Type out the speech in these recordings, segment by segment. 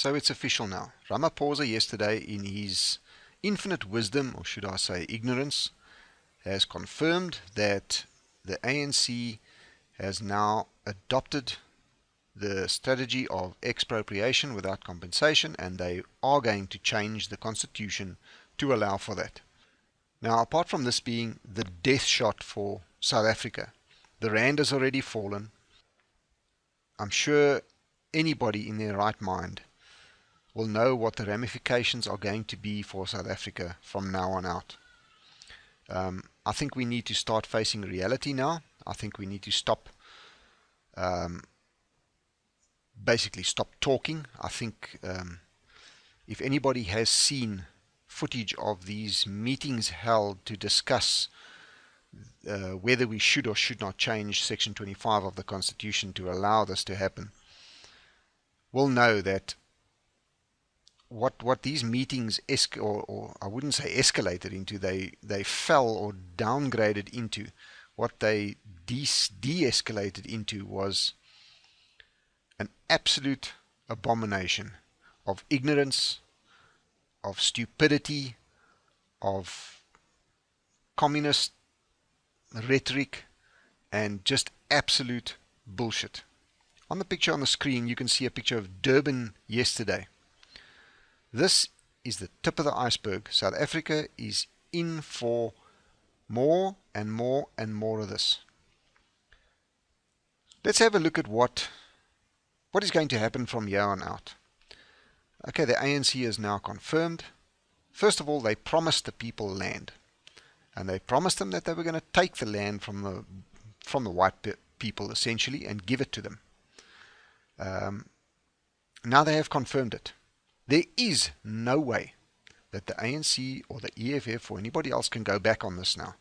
So it's official now. Ramaphosa yesterday, in his infinite wisdom, or should I say ignorance, has confirmed that the ANC has now adopted the strategy of expropriation without compensation, and they are going to change the constitution to allow for that. Now, apart from this being the death shot for South Africa, the rand has already fallen. I'm sure anybody in their right mind will know what the ramifications are going to be for South Africa from now on out. I think we need to start facing reality now. I think we need to basically stop talking. I think if anybody has seen footage of these meetings held to discuss whether we should or should not change Section 25 of the Constitution to allow this to happen, will know that what these meetings or I wouldn't say escalated into, they fell or downgraded into, what they de-escalated into was an absolute abomination of ignorance, of stupidity, of communist rhetoric, and just absolute bullshit. On the picture on the screen, you can see a picture of Durban yesterday. This is the tip of the iceberg. South Africa is in for more and more and more of this. Let's have a look at what is going to happen from here on out. Okay, the ANC is now confirmed. First of all, they promised the people land. And they promised them that they were going to take the land from the white people, essentially, and give it to them. Now they have confirmed it. There is no way that the ANC or the EFF or anybody else can go back on this now.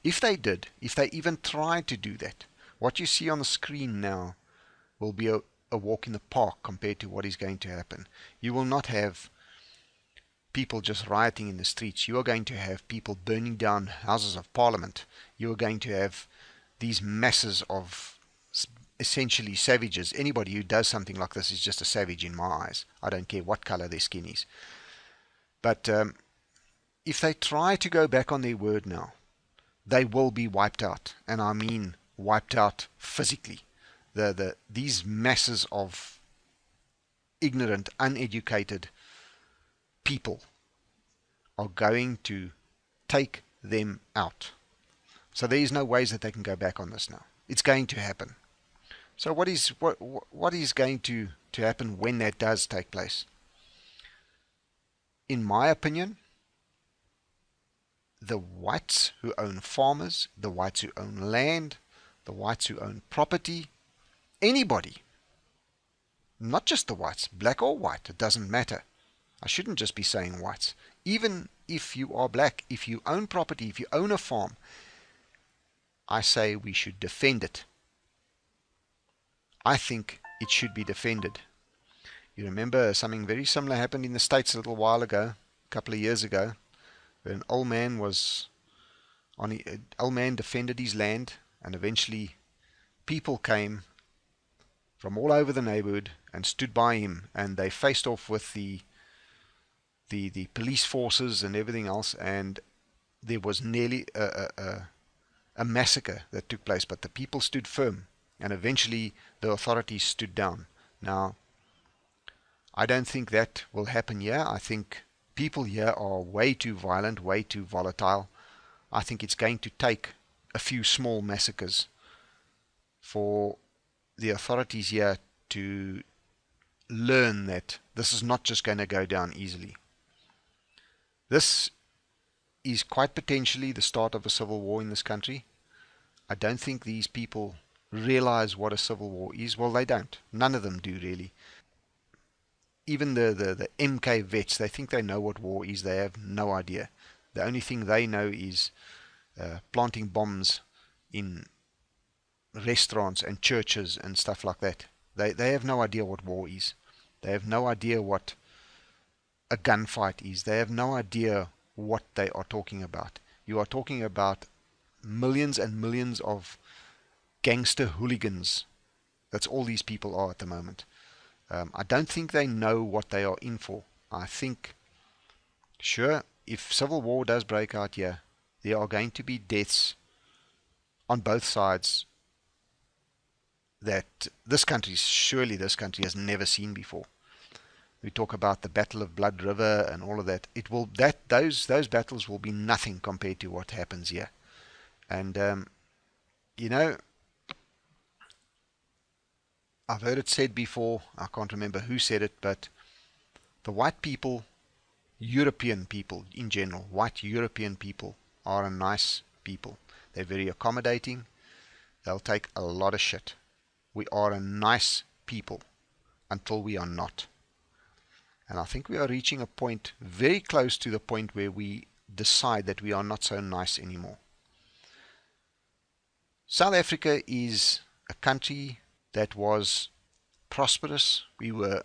If they did, if they even tried to do that, what you see on the screen now will be a walk in the park compared to what is going to happen. You will not have people just rioting in the streets. You are going to have people burning down houses of parliament. You are going to have these masses of essentially savages. Anybody who does something like this is just a savage in my eyes. I don't care what color their skin is. But if they try to go back on their word now, they will be wiped out. And I mean wiped out physically. These masses of ignorant, uneducated people are going to take them out. So there is no ways that they can go back on this now. It's going to happen. So what is going to happen when that does take place? In my opinion, the whites who own farmers, the whites who own land, the whites who own property, anybody, not just the whites, black or white, it doesn't matter. I shouldn't just be saying whites. Even if you are black, if you own property, if you own a farm, I say we should defend it. I think it should be defended. You remember something very similar happened in the States a little while ago, a couple of years ago, where an old man defended his land, and eventually people came from all over the neighborhood and stood by him, and they faced off with the police forces and everything else, and there was nearly a massacre that took place, but the people stood firm, and eventually the authorities stood down. Now, I don't think that will happen here. I think people here are way too violent, way too volatile. I think it's going to take a few small massacres for the authorities here to learn that this is not just going to go down easily. This is quite potentially the start of a civil war in this country. I don't think these people realize what a civil war is. Well, they don't. None of them do, really. Even the MK vets, they think they know what war is. They have no idea. The only thing they know is planting bombs in restaurants and churches and stuff like that. They have no idea what war is. They have no idea what a gunfight is. They have no idea what they are talking about. You are talking about millions and millions of gangster hooligans. That's all these people are at the moment. I don't think they know what they are in for. I think, sure, if civil war does break out here, there are going to be deaths on both sides that surely this country has never seen before. We talk about the Battle of Blood River and all of that. Those battles will be nothing compared to what happens here. And you know, I've heard it said before. I can't remember who said it, but the white people, European people in general, white European people are a nice people. They're very accommodating. They'll take a lot of shit. We are a nice people until we are not. And I think we are reaching a point very close to the point where we decide that we are not so nice anymore. South Africa is a country that was prosperous. We were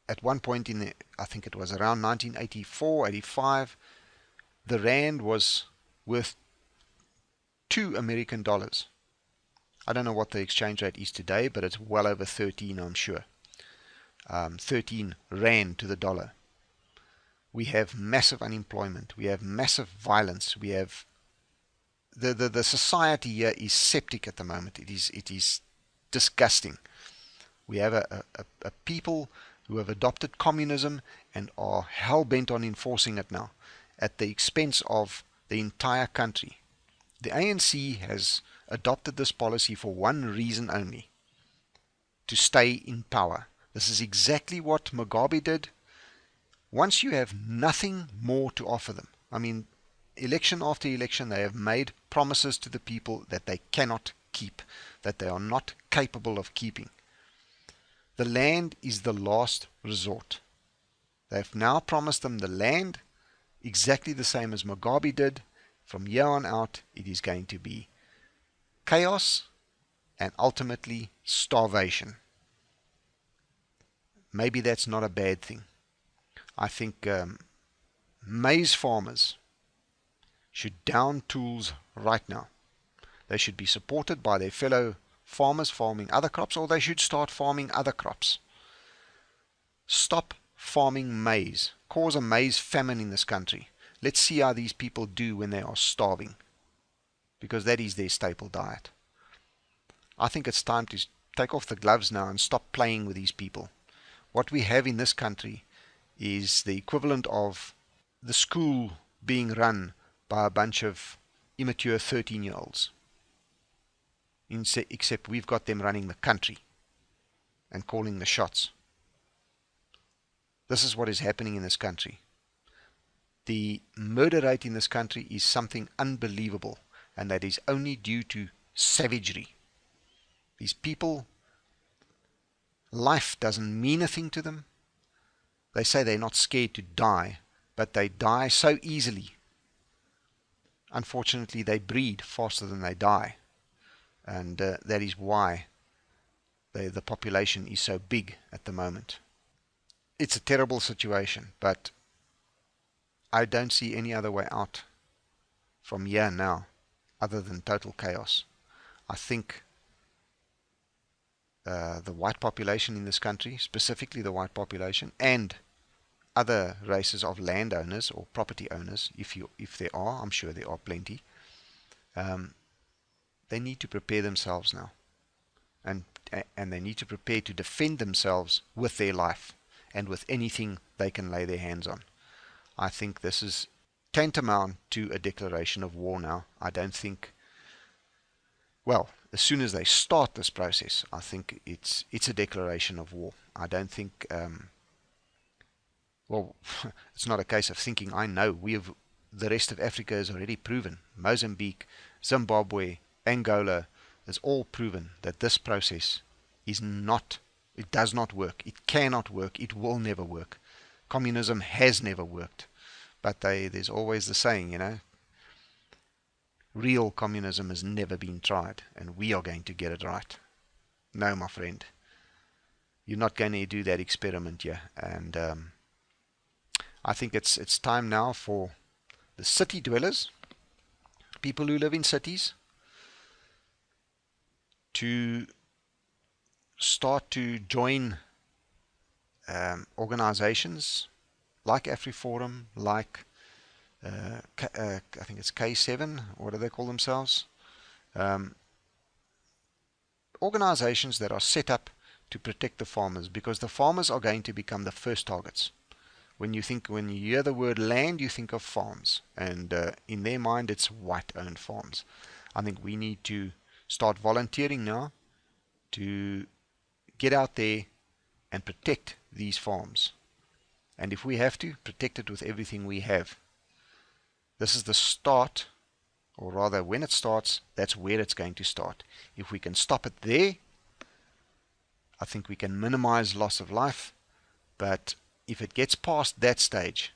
at one point I think it was around 1984, 85, the rand was worth $2 American. I don't know what the exchange rate is today, but it's well over 13, I'm sure. 13 rand to the dollar. We have massive unemployment. We have massive violence. We have the society here is septic at the moment. It is disgusting. We have a people who have adopted communism and are hell-bent on enforcing it now at the expense of the entire country. The ANC has adopted this policy for one reason only: to stay in power. This is exactly what Mugabe did. Once you have nothing more to offer them, I mean, election after election, they have made promises to the people that they cannot keep, that they are not capable of keeping. The land is the last resort. They've now promised them the land, exactly the same as Mugabe did. From here on out, it is going to be chaos and ultimately starvation. Maybe that's not a bad thing. I think maize farmers should down tools right now. They should be supported by their fellow farmers farming other crops, or they should start farming other crops. Stop farming maize. Cause a maize famine in this country. Let's see how these people do when they are starving, because that is their staple diet. I think it's time to take off the gloves now and stop playing with these people. What we have in this country is the equivalent of the school being run by a bunch of immature 13-year-olds. Except we've got them running the country and calling the shots. This is what is happening in this country. The murder rate in this country is something unbelievable, and that is only due to savagery. These people, life doesn't mean a thing to them. They say they're not scared to die, but they die so easily. Unfortunately, they breed faster than they die, and that is why the population is so big at the moment. It's a terrible situation, but I don't see any other way out from here now other than total chaos. I think the white population in this country, specifically the white population, and other races of landowners or property owners, if there are, I'm sure there are plenty, they need to prepare themselves now, and they need to prepare to defend themselves with their life and with anything they can lay their hands on. I think this is tantamount to a declaration of war now. I don't think, well, as soon as they start this process, I think it's a declaration of war. I don't think, well, it's not a case of thinking. I know the rest of Africa has already proven. Mozambique, Zimbabwe, Angola has all proven that this process is not, it does not work. It cannot work. It will never work. Communism has never worked. But there's always the saying, real communism has never been tried, and we are going to get it right. No, my friend, you're not going to do that experiment here. And I think it's time now for the city dwellers, people who live in cities, to start to join organizations like AfriForum, like I think it's K7, what do they call themselves? Um, Organizations that are set up to protect the farmers, because the farmers are going to become the first targets. When you hear the word land, you think of farms, and in their mind, it's white-owned farms. I think we need to start volunteering now to get out there and protect these farms. And if we have to, protect it with everything we have. This is the start, or rather, when it starts, that's where it's going to start. If we can stop it there, I think we can minimize loss of life. But if it gets past that stage,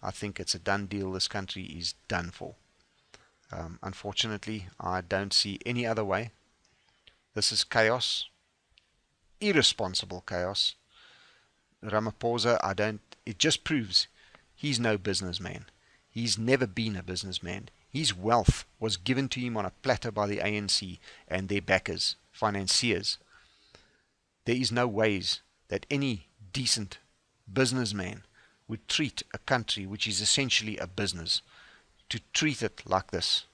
I think it's a done deal. This country is done for. Unfortunately, I don't see any other way. This is chaos, irresponsible chaos. Ramaphosa, it just proves he's no businessman. He's never been a businessman. His wealth was given to him on a platter by the ANC and their backers, financiers. There is no ways that any decent businessman would treat a country which is essentially a business, to treat it like this.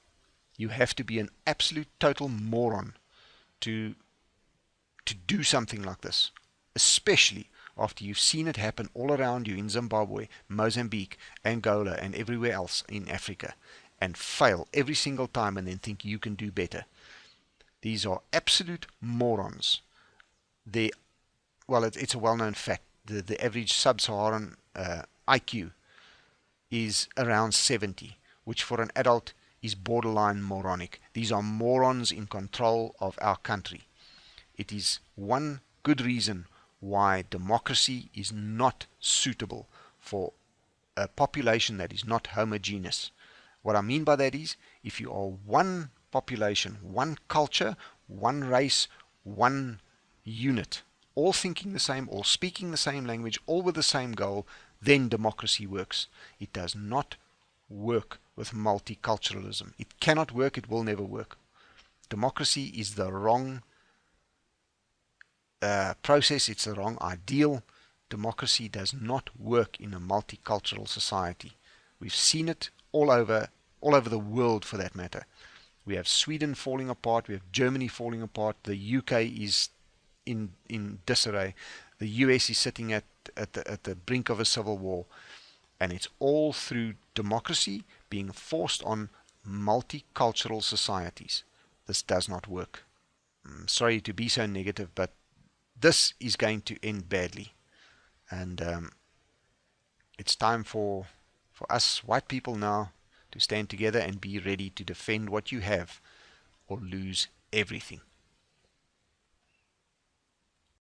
You have to be an absolute total moron to do something like this, especially after you've seen it happen all around you in Zimbabwe, Mozambique, Angola, and everywhere else in Africa, and fail every single time and then think you can do better. These are absolute morons. It's a well-known fact. The average sub-Saharan IQ is around 70, which for an adult is borderline moronic. These are morons in control of our country. It is one good reason why democracy is not suitable for a population that is not homogeneous. What I mean by that is, if you are one population, one culture, one race, one unit, all thinking the same, all speaking the same language, all with the same goal, then democracy works. It does not work with multiculturalism. It cannot work, it will never work. Democracy is the wrong process, it's the wrong ideal. Democracy does not work in a multicultural society. We've seen it all over the world, for that matter. We have Sweden falling apart, we have Germany falling apart, the UK is in disarray, the US is sitting at the brink of a civil war, and it's all through democracy being forced on multicultural societies. This does not work. I'm sorry to be so negative, but this is going to end badly, and it's time for us white people now to stand together and be ready to defend what you have or lose everything.